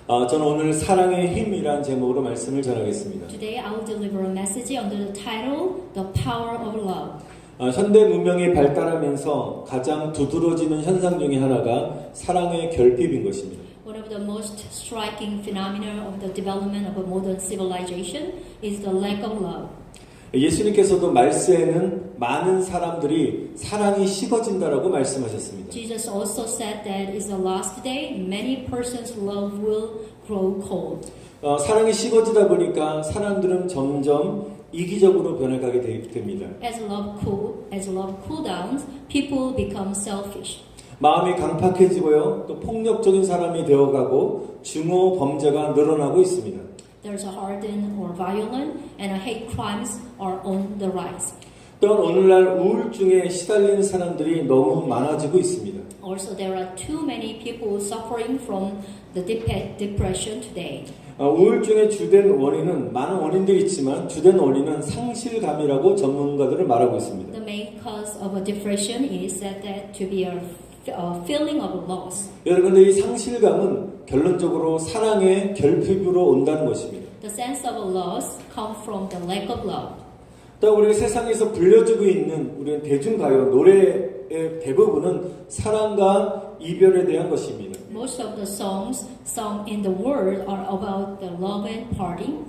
저는 오늘 사랑의 힘이란 제목으로 말씀을 전하겠습니다. Today I will deliver a message under the title The Power of Love. 현대 문명이 발달하면서 가장 두드러지는 현상 중에 하나가 사랑의 결핍인 것입니다. One of the most striking phenomena of the development of a modern civilization is the lack of love. 예수님께서도 말세에는 많은 사람들이 사랑이 식어진다라고 말씀하셨습니다. Jesus also said that in the last day, many persons' love will grow cold. 사랑이 식어지다 보니까 사람들은 점점 이기적으로 변해가게 됩니다. As love cool downs, people become selfish. 마음이 강팍해지고요, 또 폭력적인 사람이 되어가고 중호 범죄가 늘어나고 있습니다. There's a hardened or violent, and hate crimes are on the rise. 또한 오늘날 우울증에 시달리는 사람들이 너무 많아지고 있습니다. Also, there are too many people suffering from the depression today. 우울증의 주된 원인은 많은 원인들이 있지만 주된 원인은 상실감이라고 전문가들은 말하고 있습니다. The main cause of a depression is said that to be a feeling of loss. 여러분, 이 상실감은 결론적으로 사랑의 결핍으로 온다는 것입니다. The sense of loss comes from the lack of love. 또 우리 세상에서 불려지고 있는 우리 대중가요 노래의 대부분은 사랑과 이별에 대한 것입니다. Most of the songs sung in the world are about the love and parting.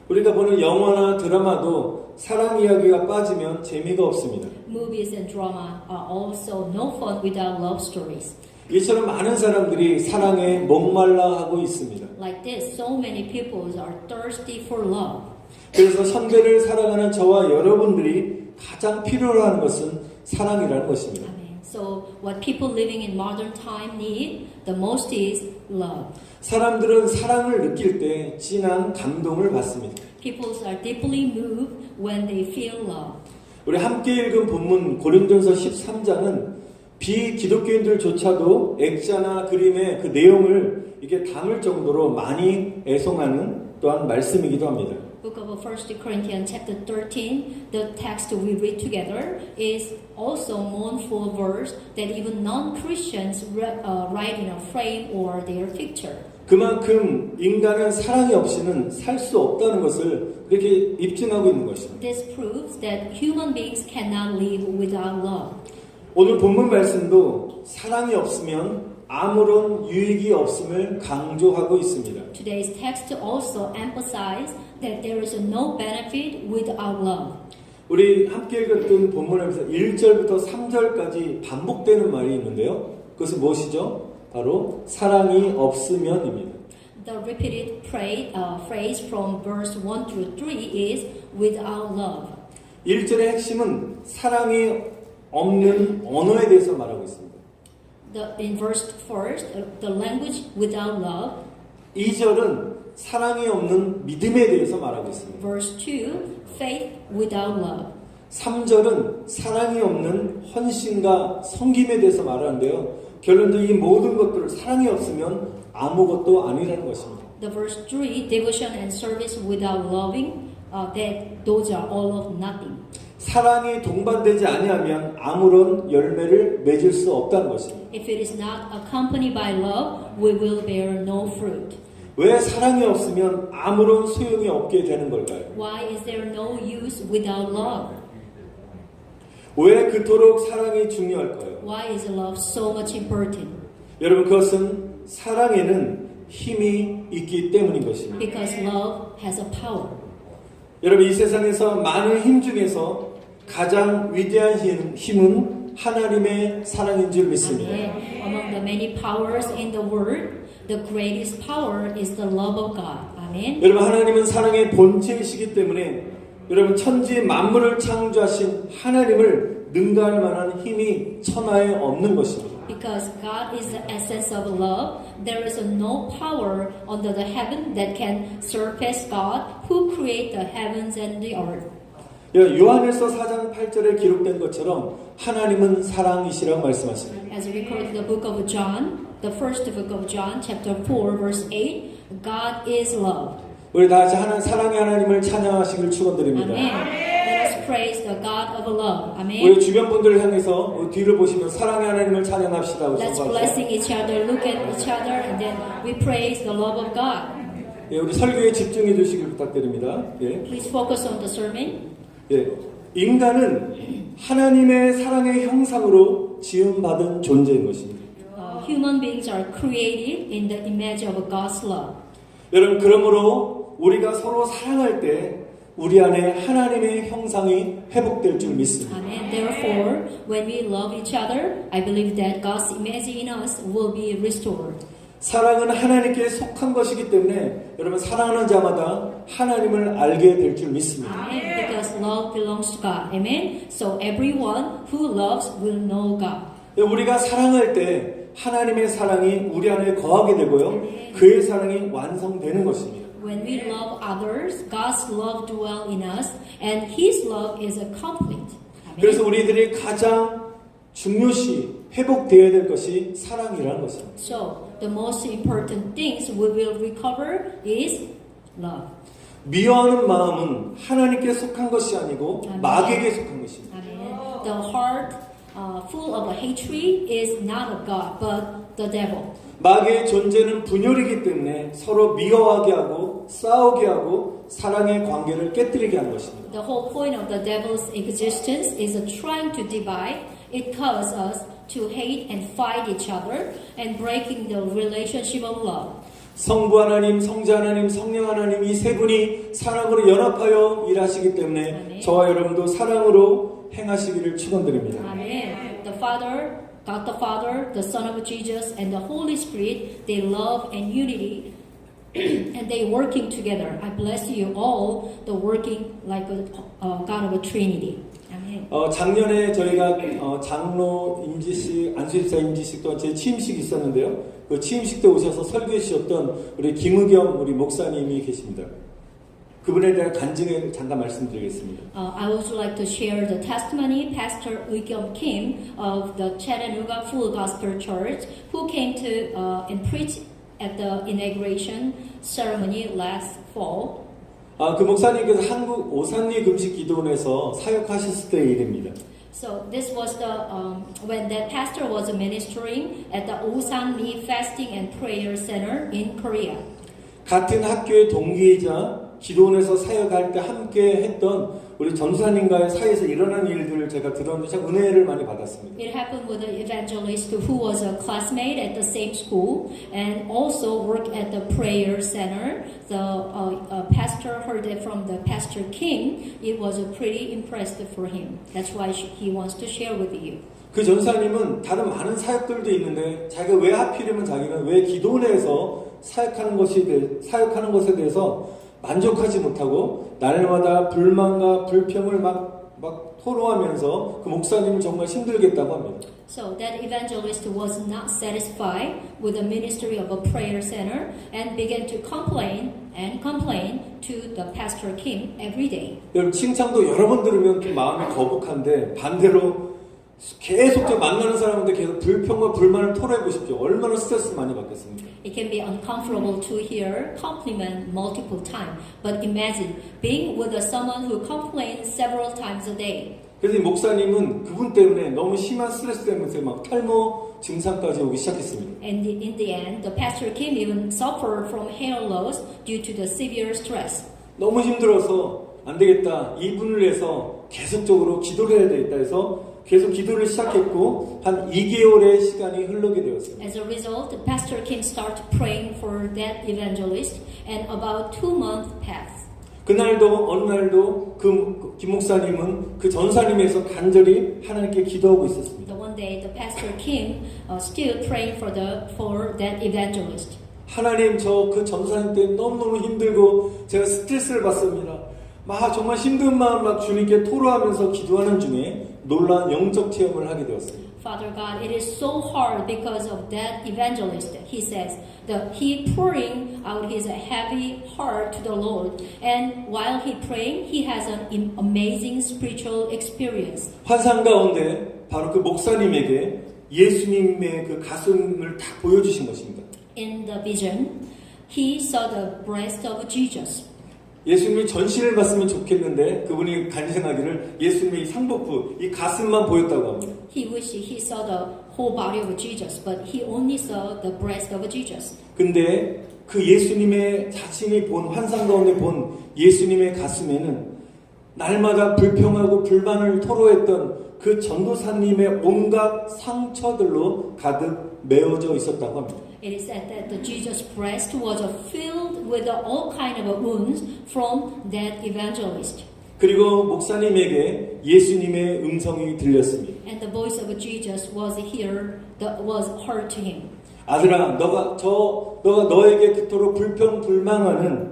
우리가 보는 영화나 드라마도 사랑 이야기가 빠지면 재미가 없습니다. Movies and drama are also no fun without love stories. 이처럼 많은 사람들이 사랑에 목말라 하고 있습니다. Like this, so many people are thirsty for love. 그래서 선배를 사랑하는 저와 여러분들이 가장 필요로 하는 것은 사랑이라는 것입니다. Amen. So what people living in modern time need the most is love. 사람들은 사랑을 느낄 때 진한 감동을 받습니다. People are deeply moved when they feel love. 우리 함께 읽은 본문 고린도전서 13장은 비기독교인들조차도 액자나 그림의 그 내용을 이게 담을 정도로 많이 애송하는 또한 말씀이기도 합니다. Book of 1 Corinthians chapter 13, the text we read together is also mournful verse that even non-Christians write in a frame or their picture. 그만큼 인간은 사랑이 없이는 살 수 없다는 것을 그렇게 입증하고 있는 것입니다. This proves that human beings cannot live without love. 오늘 본문 말씀도 사랑이 없으면 아무런 유익이 없음을 강조하고 있습니다. Today's text also emphasizes that there is no benefit without love. 우리 함께 읽었던 본문에서 1절부터 3절까지 반복되는 말이 있는데요. 그것은 무엇이죠? 바로 사랑이 없으면입니다. The repeated phrase from verse 1 through 3 is without love. 1절의 핵심은 사랑이 없는 언어에 대해서 말하고 있습니다. In verse 1, the language without love. 2절은 사랑이 없는 믿음에 대해서 말하고 있습니다. Verse 2, faith without love. 3절은 사랑이 없는 헌신과 섬김에 대해서 말하는데요. 결론적으로 이 모든 것들을 사랑이 없으면 아무것도 아니라는 것입니다. The verse 3, devotion and service without loving, that those are all of nothing. 사랑이 동반되지 아니하면 아무런 열매를 맺을 수 없다는 것입니다. If it is not accompanied by love, we will bear no fruit. 왜 사랑이 없으면 아무런 소용이 없게 되는 걸까요? Why is there no use without love? 왜 그토록 사랑이 중요할까요? Why is love so much important? 여러분, 그것은 사랑에는 힘이 있기 때문인 것입니다. Because love has a power. 여러분, 이 세상에서 많은 힘 중에서 가장 위대한 힘은 하나님의 사랑인 줄 믿습니다. Amen. Among the many powers in the world, the greatest power is the love of God. Amen. 여러분, 하나님은 사랑의 본체이시기 때문에 여러분, 천지 만물을 창조하신 하나님을 능가할 만한 힘이 천하에 없는 것입니다. Because God is the essence of love, there is no power under the heaven that can surpass God who created the heavens and the earth. 요한일서 4장 8절에 기록된 것처럼 하나님은 사랑이시라고 말씀하십니다. As recorded in the book of John, the first book of John, chapter 4, verse 8, God is love. 우리 다 같이 사랑의 하나님을 찬양하시길 축원드립니다. Amen. Let us praise the God of love. 우리 Amen. 주변 분들을 향해서 뒤를 보시면 사랑의 하나님을 찬양합시다. Let's blessing each other, look at each other, and then we praise the love of God. 예, 우리 설교에 집중해 주시길 부탁드립니다. 예. Please focus on the sermon. 예. 인간은 하나님의 사랑의 형상으로 지음받은 존재인 것입니다. Human beings are created in the image of God's love. 여러분, 그러므로 우리가 서로 사랑할 때 우리 안에 하나님의 형상이 회복될 줄 믿습니다. Amen. Therefore, when we love each other, I believe that God's image in us will be restored. 사랑은 하나님께 속한 것이기 때문에 여러분, 사랑하는 자마다 하나님을 알게 될 줄 믿습니다. Amen. Because love belongs to God. Amen. So everyone who loves will know God. 우리가 사랑할 때 하나님의 사랑이 우리 안에 거하게 되고요. 그의 사랑이 완성되는 것입니다. When we love others, God's love dwells in us, and His love is complete. 그래서 Amen. 우리들이 가장 중요시 회복되어야 될 것이 사랑이라는 것입니다. So the most important things we will recover is love. 미워하는 마음은 하나님께 속한 것이 아니고 아멘. 마귀에게 속한 것입니다. Amen. The heart full of hatred is not of God, but the devil. 마귀의 존재는 분열이기 때문에 서로 미워하게 하고 싸우게 하고 사랑의 관계를 깨뜨리게 하는 것입니다. The whole point of the devil's existence is trying to divide. It causes us to hate and fight each other and breaking the relationship of love. 성부 하나님, 성자 하나님, 성령 하나님 이 세 분이 사랑으로 연합하여 일하시기 때문에 아멘. 저와 여러분도 사랑으로 행하시기를 축원드립니다. Amen. The Father, God the Father, the Son of Jesus, and the Holy Spirit, they love and unity, and they working together. I bless you all, the working like a God of a Trinity. Amen. 작년에 저희가 장로 임지식, 안수집사 임지식 또한 제 취임식이 있었는데요. 그 취임식 때 오셔서 설교해 주셨던 우리 김의겸 우리 목사님이 계십니다. 그분에 대한 간증을 잠깐 말씀드리겠습니다. I would like to share the testimony Pastor Eugyeom Kim of the Chattanooga Full Gospel Church, who came to and preached at the inauguration ceremony last fall. 그 목사님께서 한국 오산리 금식 기도원에서 사역하셨을 때의 일입니다. So this was the when that pastor was ministering at the Osan-ri Fasting and Prayer Center in Korea. 같은 학교의 동기이자 기도원에서 사역할 때 함께 했던 우리 전사님과의 사이에서 일어난 일들을 제가 들었는데 참 은혜를 많이 받았습니다. It happened with an evangelist who was a classmate at the same school and also worked at the prayer center. The pastor heard it from the Pastor Kim. It was pretty impressive for him. That's why he wants to share with you. 그 전사님은 다른 많은 사역들도 있는데 자기가 왜 하필이면 자기는 왜 기도원에서 사역하는 것에 대해서 만족하지 못하고 날마다 불만과 불평을 막 토로하면서 그 목사님을 정말 힘들겠다고 합니다. So that evangelist was not satisfied with the ministry of a prayer center and began to complain to the Pastor Kim every day. 여러분 칭찬도 여러 번 들으면 좀 마음이 거북한데 반대로 계속 만나는 사람한테 계속 불평과 불만을 토로해 보십시오. 얼마나 스트레스 많이 받겠습니까? It can be uncomfortable to hear compliment multiple times, but imagine being with someone who complains several times a day. 그래서 이 목사님은 그분 때문에 너무 심한 스트레스 때문에 막 탈모 증상까지 오기 시작했습니다. And in the end, the Pastor Kim even suffered from hair loss due to the severe stress. 너무 힘들어서 안 되겠다. 이분을 위해서 계속적으로 기도를 해야 되겠다 해서 계속 기도를 시작했고 한 2개월의 시간이 흐르게 되었습니다. As a result, Pastor Kim started praying for that evangelist, and about 2 months passed. 그날도 어느 날도 김 목사님은 그 전사님에서 간절히 하나님께 기도하고 있었습니다. The one day, the Pastor Kim still praying for that evangelist. 하나님 저 그 전사님 때문에 너무너무 힘들고 제가 스트레스를 받습니다. 막 정말 힘든 마음 막 주님께 토로하면서 기도하는 중에 놀라운 영적 체험을 하게 되었습니다. Father God, it is so hard because of that evangelist. He says that he pouring out his heavy heart to the Lord, and while he praying, he has an amazing spiritual experience. 환상 가운데 바로 그 목사님에게 예수님의 그 가슴을 다 보여주신 것입니다. In the vision, he saw the breast of Jesus. 예수님이 전신을 봤으면 좋겠는데 그분이 간증하기를 예수님의 이 상복부, 이 가슴만 보였다고 합니다. He wished he saw the whole body of Jesus, but he only saw the breast of Jesus. 근데 그 예수님의 자신이 본 환상 가운데 본 예수님의 가슴에는 날마다 불평하고 불만을 토로했던 그 전도사님의 온갖 상처들로 가득 메워져 있었다고 합니다. It is said that the Jesus breast was filled with all kind of wounds from that evangelist. 그리고 목사님에게 예수님의 음성이 들렸습니다. And the voice of Jesus was heard to him. 아들아, 너가 너에게 그토록 불평불만하는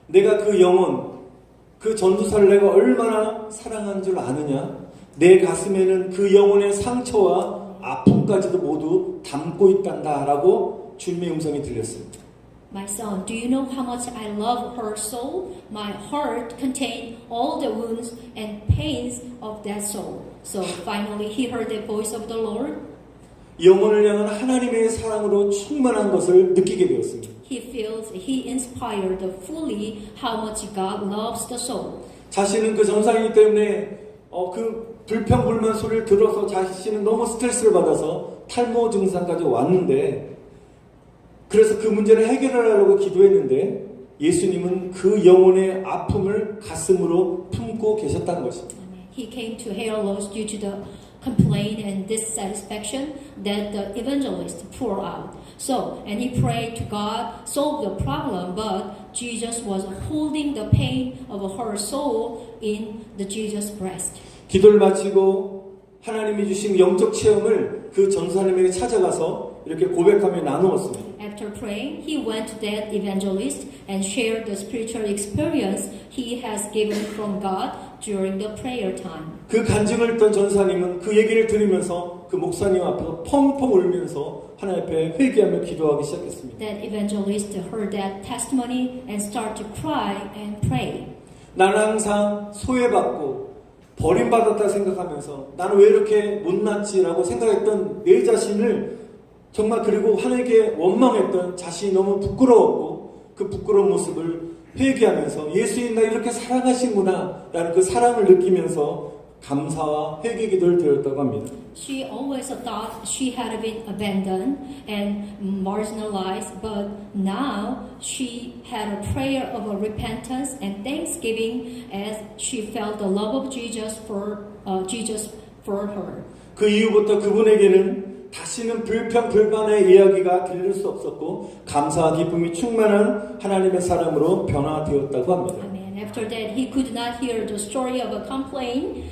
내가 그 영혼, 그 전도사를 내가 얼마나 사랑한 줄 아느냐? 내 가슴에는 그 영혼의 상처와 아픔까지도 모두 담고 있단다라고 주님의 음성이 들렸습니다. My son, do you know how much I love her soul? My heart contained all the wounds and pains of that soul. So finally he heard the voice of the Lord. 영혼을 향한 하나님의 사랑으로 충만한 것을 느끼게 되었습니다. He inspired fully how much God loves the soul. 자신은 그 전사이기 때문에 그 불평불만 소리를 들어서 자신은 너무 스트레스를 받아서 탈모 증상까지 왔는데 그래서 그 문제를 해결하려고 기도했는데 예수님은 그 영혼의 아픔을 가슴으로 품고 계셨다는 것입니다. He came to hair loss due to the complaint and dissatisfaction that the evangelist poured out. So, and he prayed to God, solve the problem, but Jesus was holding the pain of her soul in the Jesus breast. 기도를 마치고 하나님이 주신 영적 체험을 그 전사님에게 찾아가서 이렇게 고백하며 나누었습니다. After praying, he went to that evangelist and shared the spiritual experience he has given from God during the prayer time. 그 간증을 했던 전사님은 그 얘기를 들으면서 그 목사님 앞에서 펑펑 울면서 하나님 앞에 회개하며 기도하기 시작했습니다. That evangelist heard that testimony and started to cry and pray. 나는 항상 소외받고 버림받았다 생각하면서 나는 왜 이렇게 못났지라고 생각했던 내 자신을 정말 그리고 하나님께 원망했던 자신이 너무 부끄러웠고 그 부끄러운 모습을 회개하면서 예수님 나 이렇게 사랑하시구나 라는 그 사랑을 느끼면서 감사와 회개 기도를 드렸다고 합니다. She always thought she had been abandoned and marginalized, but now she had a prayer of repentance and thanksgiving as she felt the love of Jesus for her. 그 이후부터 그분에게는 다시는 불평불만의 이야기가 들릴 수 없었고 감사와 기쁨이 충만한 하나님의 사람으로 변화되었다고 합니다. Amen. After that, he could not hear the story of a complaint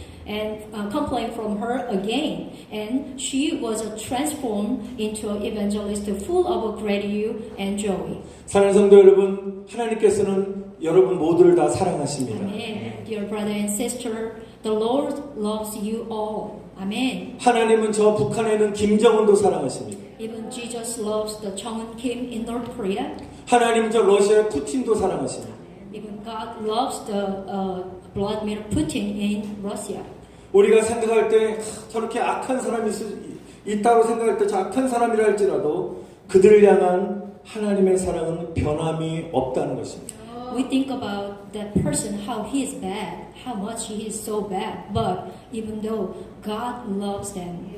from her again, and she was transformed into an evangelist full of gratitude and joy. 사랑하는 성도 여러분, 하나님께서는 여러분 모두를 다 사랑하십니다. Amen. Dear brother and sister, the Lord loves you all. Amen. 하나님은 저 북한에 있는 김정은도 사랑하십니다. Even Jesus loves the Jong-un Kim in North Korea. 하나님은 저 러시아의 푸틴도 사랑하십니다. Even God loves the Vladimir Putin in Russia. 우리가 생각할 때 저렇게 악한 사람이 있다고 생각할 때 저 악한 사람이라 할지라도 그들을 향한 하나님의 사랑은 변함이 없다는 것입니다. We think about that person, how he is bad, how much he is so bad, but even though God loves them.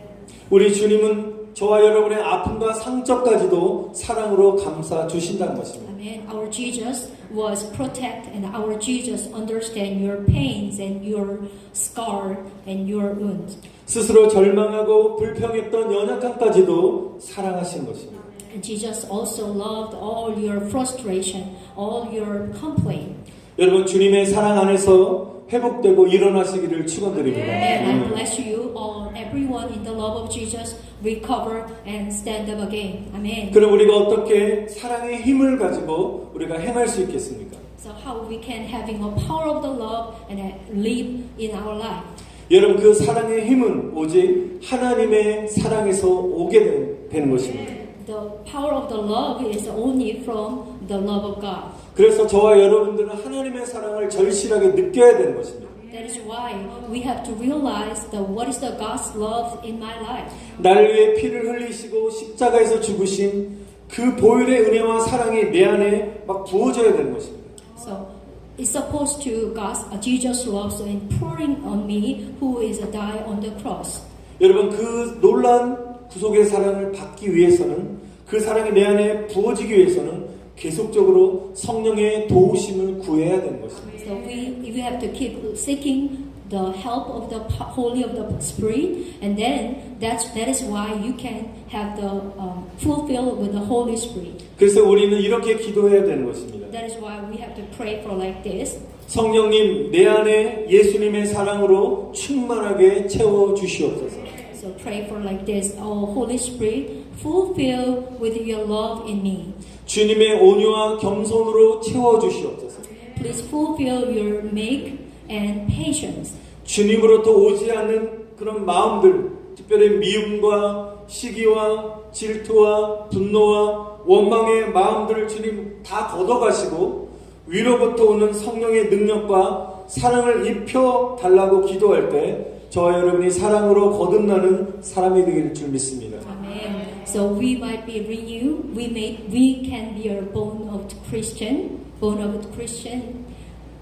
우리 주님은 저와 여러분의 아픔과 상처까지도 사랑으로 감싸 주신다는 것입니다. Amen. Our Jesus was protect and our Jesus understand your pains and your scar and your wounds. 스스로 절망하고 불평했던 연약함까지도 사랑하신 것입니다. And Jesus also loved all your frustration, all your complaint. 여러분 주님의 사랑 안에서 회복되고 일어나시기를 축원드립니다. And I bless you all, everyone in the love of Jesus, recover and stand up again. Amen. 그럼 우리가 어떻게 사랑의 힘을 가지고 우리가 행할 수 있겠습니까? So how we can having a power of the love and live in our life. 여러분 그 사랑의 힘은 오직 하나님의 사랑에서 오게 되는 것입니다. The power of the love is only from the love of God. 그래서 저와 여러분들은 하나님의 사랑을 절실하게 느껴야 되는 것입니다. That is why we have to realize what is the God's love in my life. 나를 위해 피를 흘리시고 십자가에서 죽으신 그 보혈의 은혜와 사랑이 내 안에 막 부어져야 되는 것입니다. So It's supposed to Jesus' love so in pouring on me who is a die on the cross. 여러분 그 놀라운 구속의 사랑을 받기 위해서는 그 사랑이 내 안에 부어지기 위해서는 계속적으로 성령의 도우심을 구해야 되는 것입니다. So we have to keep seeking the help of the Holy of the Spirit, and then that is why you can have the fulfilled with the Holy Spirit. 그래서 우리는 이렇게 기도해야 되는 것입니다. That is why we have to pray for like this. 성령님 내 안에 예수님의 사랑으로 충만하게 채워 주시옵소서. So pray for like this. Oh Holy Spirit, fulfill with your love in me. 주님의 온유와 겸손으로 채워 주시옵소서. Please fulfill your meek and patience. 주님으로부터 오지 않는 그런 마음들, 특별히 미움과 시기와 질투와 분노와 원망의 마음들을 주님 다 걷어가시고 위로부터 오는 성령의 능력과 사랑을 입혀 달라고 기도할 때 저와 여러분이 사랑으로 거듭나는 사람이 되길 줄 믿습니다. Amen. So we might be renewed. We can be a born of Christian,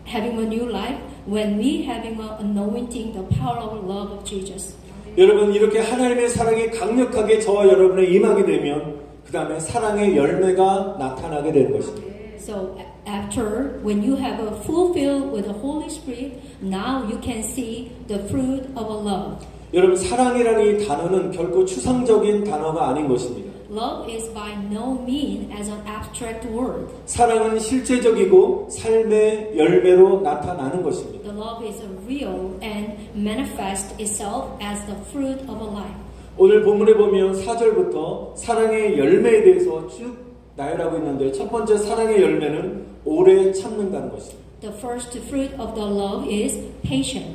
having a new life when we having a anointing the power of love of Jesus. 여러분 이렇게 하나님의 사랑이 강력하게 저와 여러분에 임하게 되면 그 다음에 사랑의 열매가 나타나게 되는 것입니다. So after when you have a fulfilled with the Holy Spirit, now you can see the fruit of a love. 여러분 사랑이라는 이 단어는 결코 추상적인 단어가 아닌 것입니다. Love is by no means as an abstract word. 사랑은 실제적이고 삶의 열매로 나타나는 것입니다. The love is real and manifests itself as the fruit of a life. 오늘 본문에 보면 4절부터 사랑의 열매에 대해서 쭉 나열하고 있는데 첫 번째 사랑의 열매는 오래 참는다는 것입니다. The first fruit of the love is patience.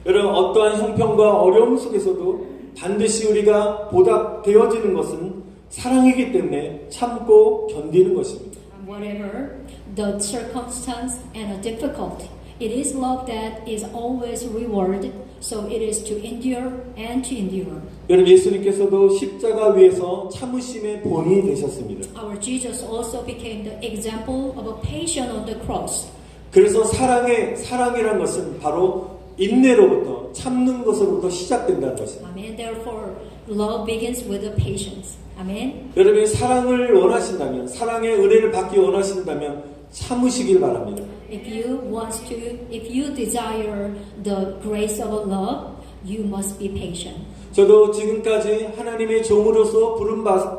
여러분 어떠한 형편과 어려움 속에서도 반드시 우리가 보답되어지는 것은 사랑이기 때문에 참고 견디는 것입니다. Whatever the circumstance and the difficulty, it is love that is always rewarded. So it is to endure and to endure. 여러분 예수님께서도 십자가 위에서 참으심의 본이 되셨습니다. Our Jesus also became the example of a patient on the cross. 그래서 사랑이란 것은 바로 인내로부터 참는 것으로부터 시작된다는 것입니다. Amen. Therefore, love begins with the patience. Amen. 여러분이 사랑을 원하신다면, 사랑의 은혜를 받기 원하신다면 참으시길 바랍니다. If you desire the grace of love, you must be patient. 저도 지금까지 하나님의 종으로서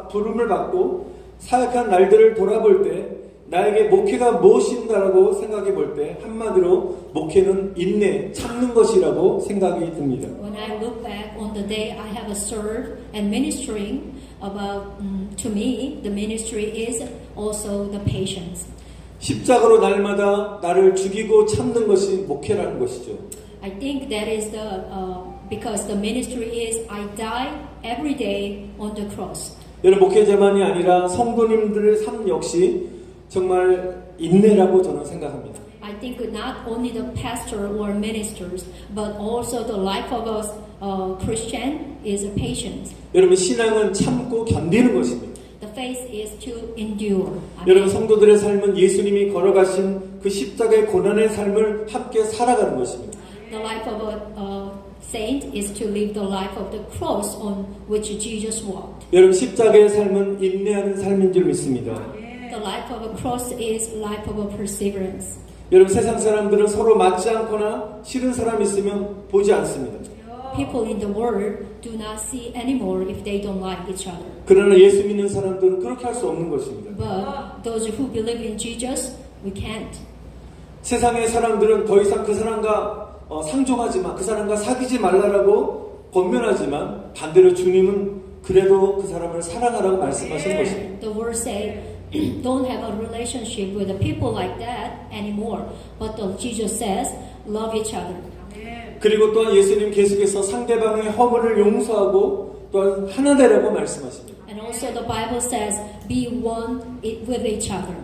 부름을 받고 사역한 날들을 돌아볼 때 나에게 목회가 무엇인가라고 생각해 볼 때 한마디로 목회는 인내, 참는 것이라고 생각이 듭니다. When I look back on the day I have served and ministering, to me, the ministry is also the patience. 십자가로 날마다 나를 죽이고 참는 것이 목회라는 것이죠. I think that is because the ministry is I die every day on the cross. 여러분 목회자만이 아니라 성도님들의 삶 역시 정말 인내라고 저는 생각합니다. I think not only the pastor or ministers, but also the life of a Christian is patience. 여러분 신앙은 참고 견디는 것입니다. The faith is to endure. 여러분 성도들의 삶은 예수님이 걸어가신 그 십자가의 고난의 삶을 함께 살아가는 것입니다. The life of a saint is to live the life of the cross on which Jesus walked. 여러분 십자가의 삶은 인내하는 삶인 줄 믿습니다. The life of a cross is life of a perseverance. 여러분 세상 사람들은 서로 맞지 않거나 싫은 사람 있으면 보지 않습니다. People in the world do not see anymore if they don't like each other. 그러나 예수 믿는 사람들은 그렇게 할 수 없는 것입니다. But those who believe in Jesus, we can't. 세상의 사람들은 더 이상 그 사람과 상종하지 마, 그 사람과 사귀지 말라라고 권면하지만 반대로 주님은 그래도 그 사람을 사랑하라고 말씀하시는 것입니다. The word say, don't have a relationship with the people like that anymore. But Jesus says, love each other. 그리고 또한 예수님 계속해서 상대방의 허물을 용서하고 또한 하나 되라고 말씀하십니다. And also the Bible says, be one with each other.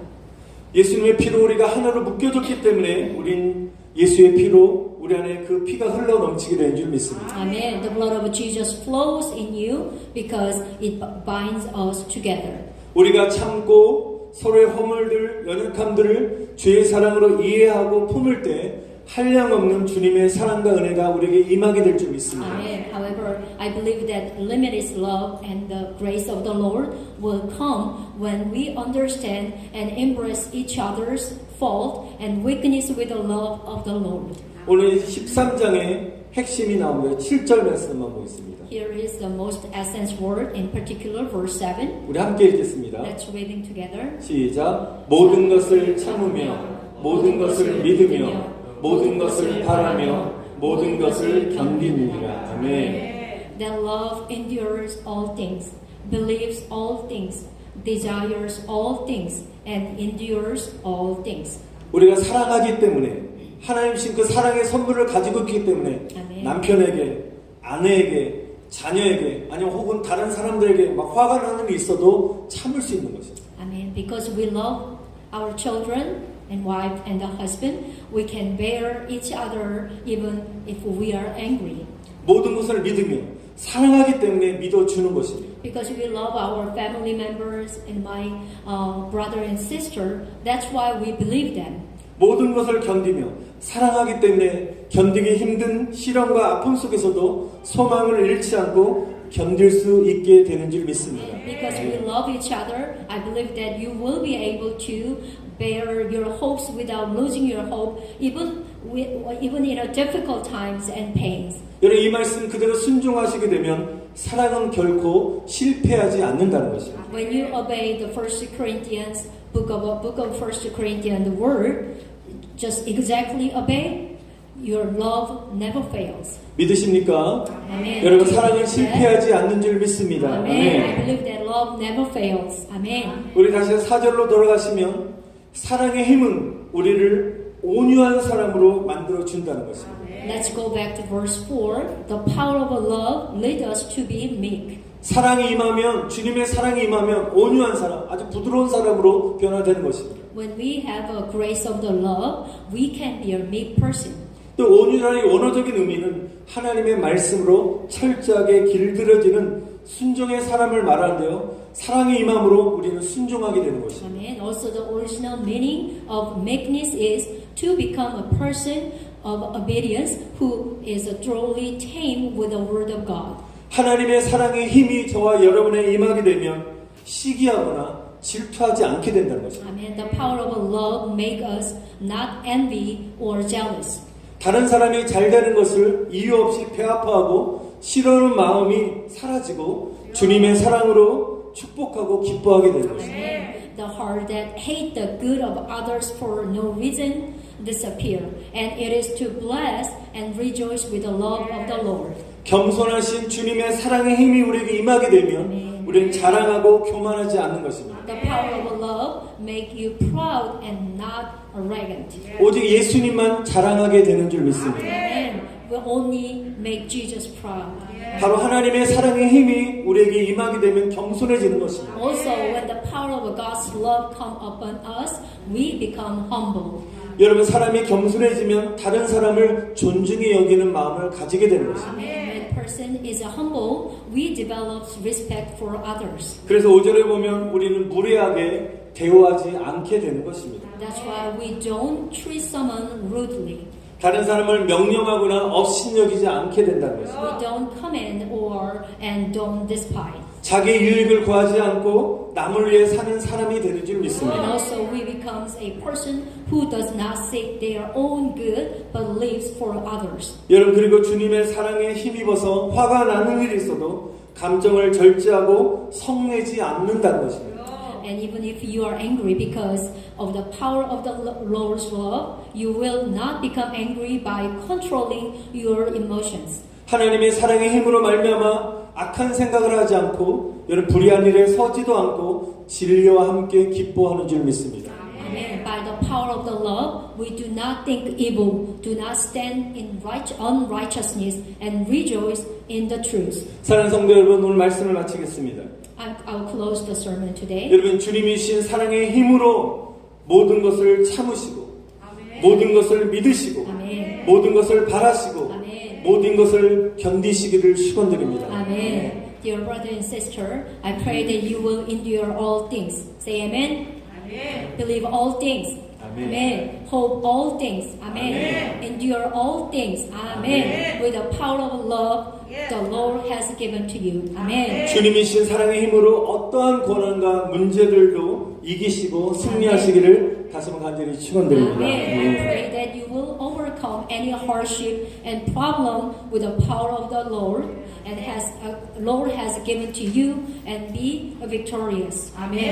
예수님의 피로 우리가 하나로 묶여졌기 때문에 우린 예수의 피로 우리 안에 그 피가 흘러 넘치게 된 줄 믿습니다. Amen. The blood of Jesus flows in you because it binds us together. 우리가 참고 서로의 허물들, 연약함들을 주의 사랑으로 이해하고 품을 때 한량없는 주님의 사랑과 은혜가 우리에게 임하게 될 줄 믿습니다. Amen. However, I believe that limitless love and the grace of the Lord will come when we understand and embrace each other's fault and weakness with the love of the Lord. 오늘 13장의 핵심이 나옵니다. 7절 말씀만 보겠습니다. Here is the most essence word, in particular verse 7. 우리 함께 읽겠습니다. Let's reading together. 시작. 모든 것을 참으며 모든 것을 믿으며 모든 것을 바라며 모든 것을 견디느니라. 아멘. That love endures all things, believes all things, desires all things, and endures all things. 우리가 사랑하기 때문에 하나님 신 그 사랑의 선물을 가지고 있기 때문에 아멘. 남편에게, 아내에게, 자녀에게 아니면 혹은 다른 사람들에게 막 화가 나는 게 있어도 참을 수 있는 것입니다. Amen. Because we love our children and wife and the husband, we can bear each other even if we are angry. 모든 것을 믿으며 사랑하기 때문에 믿어주는 것입니다. Because we love our family members and my brother and sister, that's why we believe them. 모든 것을 견디며 사랑하기 때문에 견디기 힘든 시련과 아픔 속에서도 소망을 잃지 않고 견딜 수 있게 되는 줄 믿습니다. Because we love each other, I believe that you will be able to bear your hopes without losing your hope, even in a difficult times and pains. 여러분 이 말씀 그대로 순종하시게 되면 사랑은 결코 실패하지 않는다는 것입니다. When you obey the book of 1 Corinthians, the word, just exactly obey, your love never fails. 믿으십니까? Amen. 여러분 사랑은 실패하지 않는 줄 믿습니다. Amen. I 아멘. believe that love never fails. Amen. 우리 다시 4절로 돌아가시면 사랑의 힘은 우리를 온유한 사람으로 만들어 준다는 것입니다. Let's go back to verse 4. The power of love leads us to be meek. 사랑이 임하면 주님의 사랑이 임하면 온유한 사람, 아주 부드러운 사람으로 변화되는 것입니다. When we have a grace of the love, we can be a meek person. 또 온유라는 원어적인 의미는 하나님의 말씀으로 철저하게 길들여지는 순종의 사람을 말하는데요. 사랑의 임함으로 우리는 순종하게 되는 것입니다. Amen. Also, the original meaning of meekness is to become a person of obedience who is thoroughly tamed with the word of God. 하나님의 사랑의 힘이 저와 여러분에 임하게 되면 시기하거나 질투하지 않게 된다는 것입니다. Amen. The power of love make us not envy or jealous. 다른 사람이 잘 되는 것을 이유 없이 배아파하고 싫어하는 마음이 사라지고 주님의 사랑으로 축복하고 기뻐하게 되는 것입니다. Amen. The heart that hate the good of others for no reason disappear, and it is to bless and rejoice with the love of the Lord. 겸손하신 주님의 사랑의 힘이 우리에게 임하게 되면 우리는 자랑하고 교만하지 않는 것입니다. The power of love make you proud and not arrogant. 오직 예수님만 자랑하게 되는 줄 믿습니다. Amen. We only make Jesus proud. 바로 하나님의 사랑의 힘이 우리에게 임하게 되면 겸손해지는 것입니다. Also, when the power of God's love come upon us, we become humble. 여러분 사람이 겸손해지면 다른 사람을 존중히 여기는 마음을 가지게 되는 것입니다. When a person is humble, we develop respect for others. 그래서 5절에 보면 우리는 무례하게 대우하지 않게 되는 것입니다. That's why we don't treat someone rudely. 다른 사람을 명령하거나 업신여기지 않게 된다는 것입니다. We don't command and don't despise. 자기 유익을 구하지 않고 남을 위해 사는 사람이 되는 줄 And 믿습니다. also we becomes a person who does not seek their own good but lives for others. 여러분 그리고 주님의 사랑에 힘입어서 화가 나는 일이 있어도 감정을 절제하고 성내지 않는다는 것입니다. And even if you are angry because of the power of the Lord's love, you will not become angry by controlling your emotions. 하나님의 사랑의 힘으로 말미암아 악한 생각을 하지 않고 여러분 불의한 일에 서지도 않고 진리와 함께 기뻐하는 줄 믿습니다. Amen. By the power of the love, we do not think evil, do not stand in unrighteousness, and rejoice in the truth. 사랑하는 성도 여러분, 오늘 말씀을 마치겠습니다. I'll close the sermon today. 여러분 주님이 신 사랑의 힘으로 모든 것을 참으시고 모든 것을 믿으시고 아멘. 모든 것을 바라시고 아멘. 모든 것을 견디시기를 축원드립니다. Amen. Dear brother and sister, I pray that you will endure all things. Say amen. Believe all things. 아멘. Amen. Hope all things. Amen. Endure all things. Amen. With the power of love the Lord has given to you. Amen. 주님이신 사랑의 힘으로 어떠한 고난과 문제들도 이기시고 승리하시기를 다시 한번 간절히 축원드립니다. Amen. I pray that you will overcome any hardship and problem with the power of the Lord and Lord has given to you and be victorious. Amen.